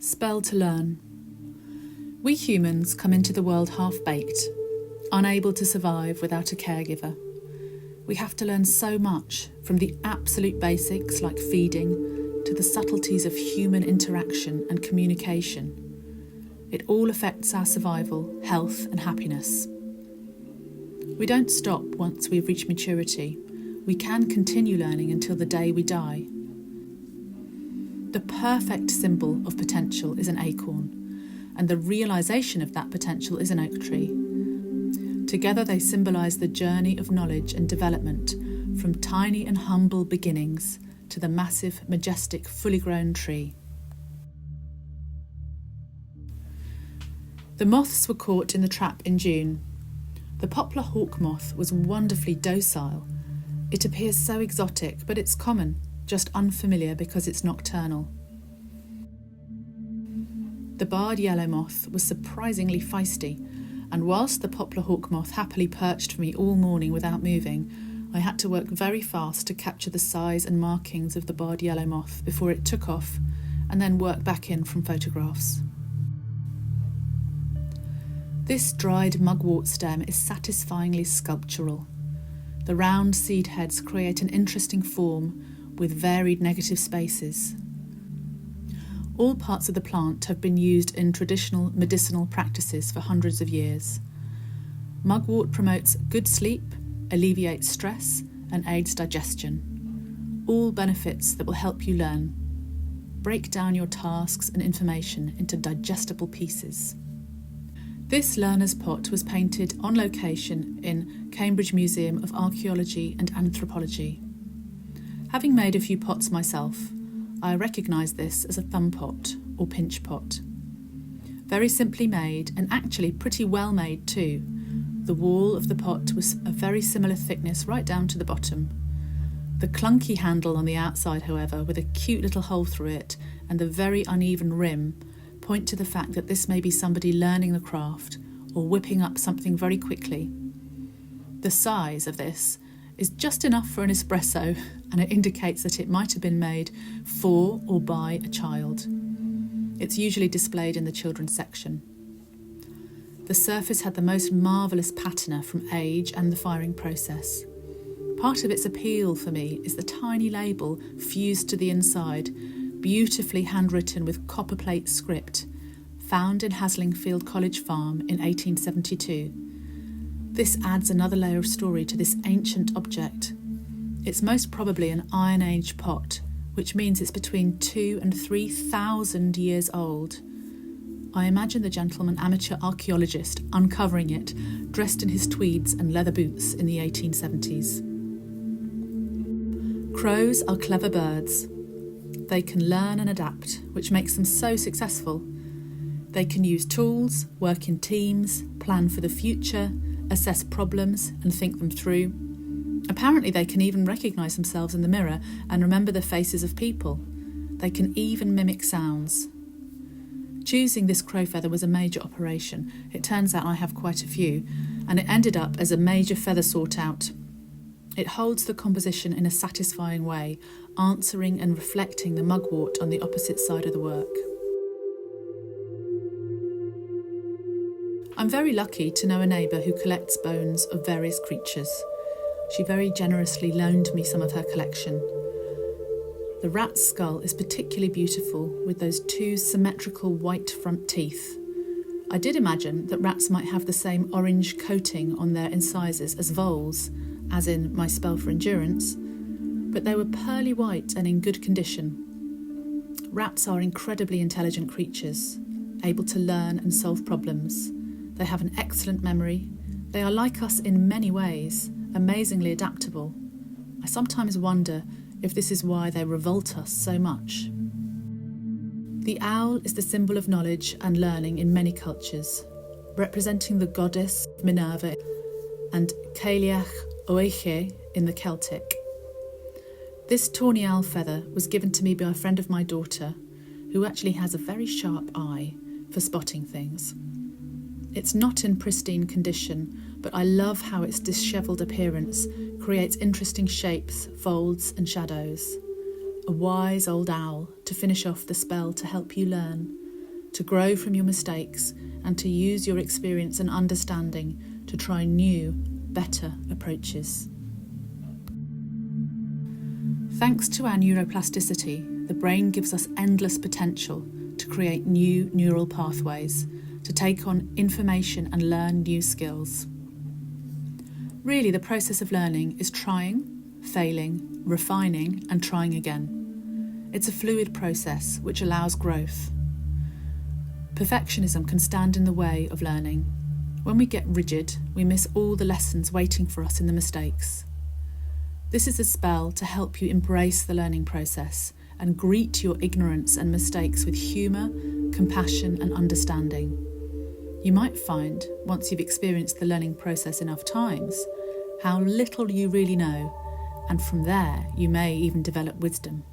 Spell to learn. We humans come into the world half-baked, unable to survive without a caregiver. We have to learn so much, from the absolute basics like feeding to the subtleties of human interaction and communication. It all affects our survival, health and happiness. We don't stop once we've reached maturity. We can continue learning until the day we die. The perfect symbol of potential is an acorn, and the realisation of that potential is an oak tree. Together they symbolise the journey of knowledge and development from tiny and humble beginnings to the massive, majestic, fully grown tree. The moths were caught in the trap in June. The poplar hawk moth was wonderfully docile. It appears so exotic, but it's common, just unfamiliar because it's nocturnal. The barred yellow moth was surprisingly feisty, and whilst the poplar hawk moth happily perched for me all morning without moving, I had to work very fast to capture the size and markings of the barred yellow moth before it took off, and then work back in from photographs. This dried mugwort stem is satisfyingly sculptural. The round seed heads create an interesting form with varied negative spaces. All parts of the plant have been used in traditional medicinal practices for hundreds of years. Mugwort promotes good sleep, alleviates stress, and aids digestion. All benefits that will help you learn. Break down your tasks and information into digestible pieces. This learner's pot was painted on location in Cambridge Museum of Archaeology and Anthropology. Having made a few pots myself, I recognise this as a thumb pot or pinch pot. Very simply made and actually pretty well made too. The wall of the pot was a very similar thickness right down to the bottom. The clunky handle on the outside, however, with a cute little hole through it and the very uneven rim, point to the fact that this may be somebody learning the craft or whipping up something very quickly. The size of this is just enough for an espresso, and it indicates that it might have been made for or by a child. It's usually displayed in the children's section. The surface had the most marvellous patina from age and the firing process. Part of its appeal for me is the tiny label fused to the inside, beautifully handwritten with copperplate script, found in Haslingfield College Farm in 1872. This adds another layer of story to this ancient object. It's most probably an Iron Age pot, which means it's between 2,000 and 3,000 years old. I imagine the gentleman amateur archaeologist uncovering it, dressed in his tweeds and leather boots in the 1870s. Crows are clever birds. They can learn and adapt, which makes them so successful. They can use tools, work in teams, plan for the future, assess problems and think them through. Apparently they can even recognise themselves in the mirror and remember the faces of people. They can even mimic sounds. Choosing this crow feather was a major operation. It turns out I have quite a few, and it ended up as a major feather sort out. It holds the composition in a satisfying way, answering and reflecting the mugwort on the opposite side of the work. I'm very lucky to know a neighbour who collects bones of various creatures. She very generously loaned me some of her collection. The rat's skull is particularly beautiful with those two symmetrical white front teeth. I did imagine that rats might have the same orange coating on their incisors as voles, as in my spell for endurance, but they were pearly white and in good condition. Rats are incredibly intelligent creatures, able to learn and solve problems. They have an excellent memory. They are like us in many ways, amazingly adaptable. I sometimes wonder if this is why they revolt us so much. The owl is the symbol of knowledge and learning in many cultures, representing the goddess Minerva and Cailleach Oiche in the Celtic. This tawny owl feather was given to me by a friend of my daughter, who actually has a very sharp eye for spotting things. It's not in pristine condition, but I love how its dishevelled appearance creates interesting shapes, folds and shadows. A wise old owl to finish off the spell to help you learn. to grow from your mistakes, and to use your experience and understanding to try new, better approaches. Thanks to our neuroplasticity, the brain gives us endless potential to create new neural pathways, to take on information and learn new skills. Really, the process of learning is trying, failing, refining, and trying again. It's a fluid process which allows growth. Perfectionism can stand in the way of learning. When we get rigid, we miss all the lessons waiting for us in the mistakes. This is a spell to help you embrace the learning process and greet your ignorance and mistakes with humour, compassion, and understanding. You might find, once you've experienced the learning process enough times, how little you really know, and from there you may even develop wisdom.